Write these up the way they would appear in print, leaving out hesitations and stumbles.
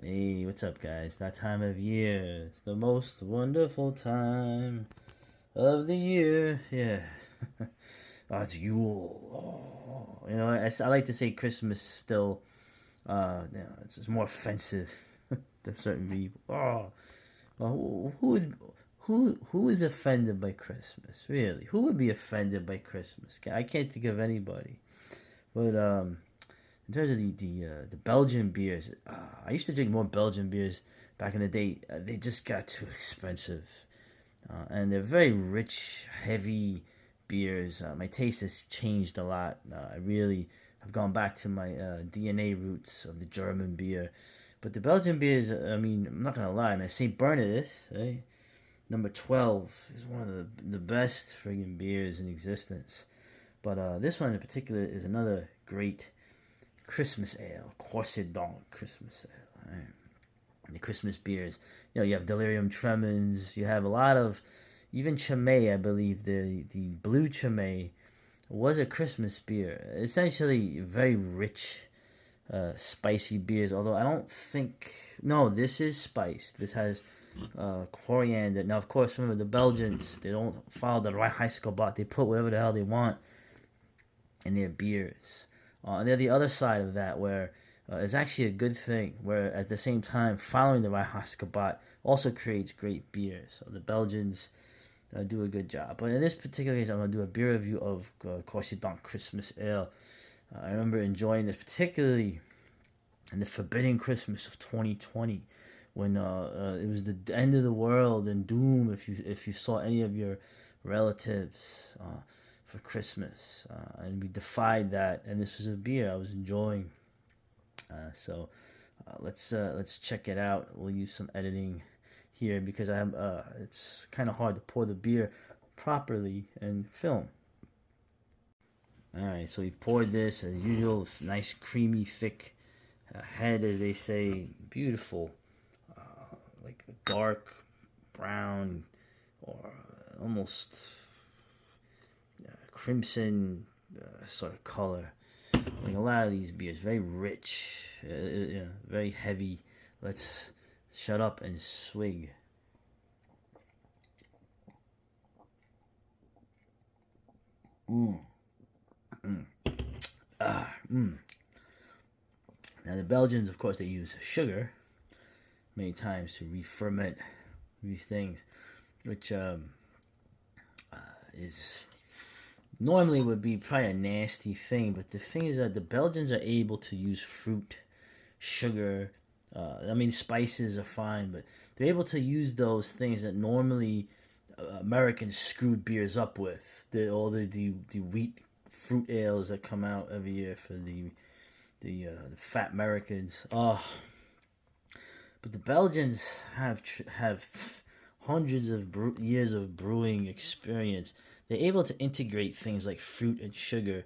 Hey, what's up, guys? That time of year. It's the most wonderful time of the year. Yeah. Oh, it's Yule. Oh, I like to say Christmas still. It's more offensive to certain people. Who would, who is offended by Christmas? Really, who would be offended by Christmas? I can't think of anybody. But in terms of the Belgian beers, I used to drink more Belgian beers back in the day. They just got too expensive, and they're very rich, heavy beers. My taste has changed a lot. I really have gone back to my DNA roots of the German beer. But the Belgian beers, I mean, I'm not gonna lie, man. Saint Bernardus, right? Number 12 is one of the best friggin' beers in existence. But this one in particular is another great Christmas ale, Corsedonk Christmas ale. Right? The Christmas beers. You have Delirium Tremens. You have a lot of, even Chimay, I believe the blue Chimay was a Christmas beer. Essentially, very rich, spicy beers. Although I don't think, no, this is spiced. This has coriander. Now, of course, remember the Belgians. They don't follow the Reinheitsgebot. They put whatever the hell they want in their beers. And they're the other side of that, where it's actually a good thing, where at the same time, following the Reinheitsgebot also creates great beer. So the Belgians do a good job. But in this particular case, I'm going to do a beer review of Corsedonk Christmas Ale. I remember enjoying this, particularly in the Forbidden Christmas of 2020, when it was the end of the world and doom if you saw any of your relatives for Christmas, and we defied that. And this was a beer I was enjoying. So let's check it out. We'll use some editing here because I have it's kind of hard to pour the beer properly and film. All right, so we've poured this as usual. Nice creamy thick head, as they say. Beautiful, like a dark brown or almost crimson sort of color. Like a lot of these beers, very rich, very heavy. Let's shut up and swig. Mm. Mm. Mm. Now the Belgians, of course, they use sugar many times to re-ferment these things, which is normally would be probably a nasty thing. But the thing is that the Belgians are able to use fruit, sugar. I mean, spices are fine, but they're able to use those things that normally Americans screwed beers up with. All the wheat fruit ales that come out every year for the fat Americans. Oh, but the Belgians have hundreds of years of brewing experience. They're able to integrate things like fruit and sugar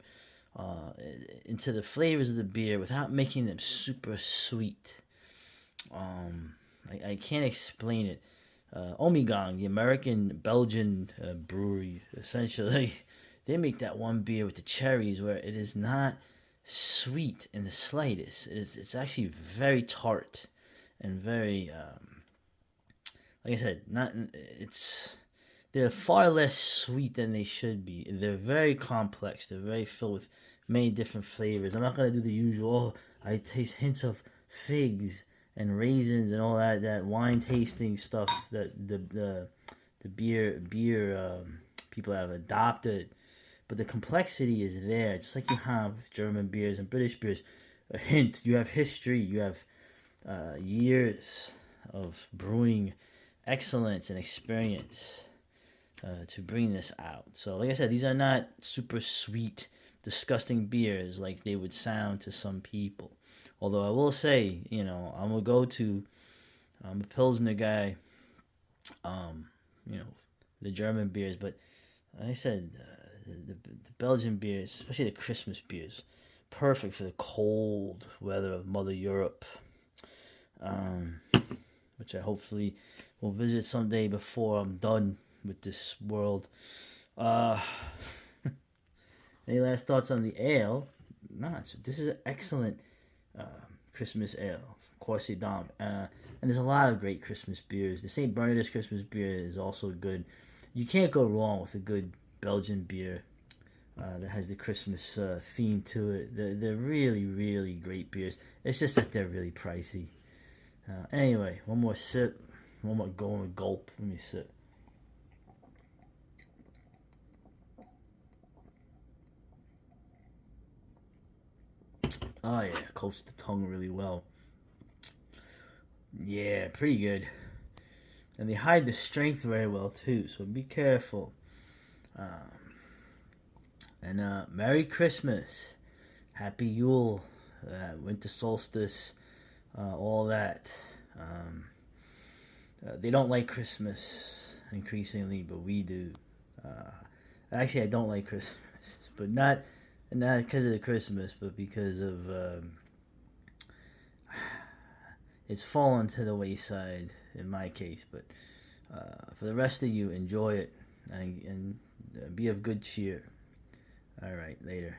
into the flavors of the beer without making them super sweet. I can't explain it. Omegang, the American Belgian brewery, essentially, they make that one beer with the cherries where it is not sweet in the slightest. It's actually very tart and very, like I said, not it's. They're far less sweet than they should be. They're very complex. They're very filled with many different flavors. I'm not gonna do the usual. Oh, I taste hints of figs and raisins and all that wine tasting stuff that the beer people have adopted. But the complexity is there, just like you have with German beers and British beers. A hint: you have history, you have years of brewing excellence and experience to bring this out. So, like I said, these are not super sweet, disgusting beers like they would sound to some people. Although I will say, I'm a go-to. I'm a Pilsner guy. Um, you know, the German beers, but like I said, the Belgian beers, especially the Christmas beers, perfect for the cold weather of Mother Europe. Um, which I hopefully will visit someday before I'm done with this world. Uh, any last thoughts on the ale? Nah, this is an excellent Christmas ale. Corsedonk. And there's a lot of great Christmas beers. The St. Bernardus Christmas beer is also good. You can't go wrong with a good Belgian beer that has the Christmas theme to it. They're really, really great beers. It's just that they're really pricey. Anyway, one more sip. One more gulp. Let me sip. Oh yeah, coats the tongue really well. Yeah, pretty good. And they hide the strength very well too, so be careful. Um, and Merry Christmas, Happy Yule, Winter Solstice, all that. Um, they don't like Christmas increasingly, but we do. Uh, Actually, I don't like Christmas, but not because of the Christmas, but because of it's fallen to the wayside in my case. But for the rest of you, enjoy it and be of good cheer. All right, later.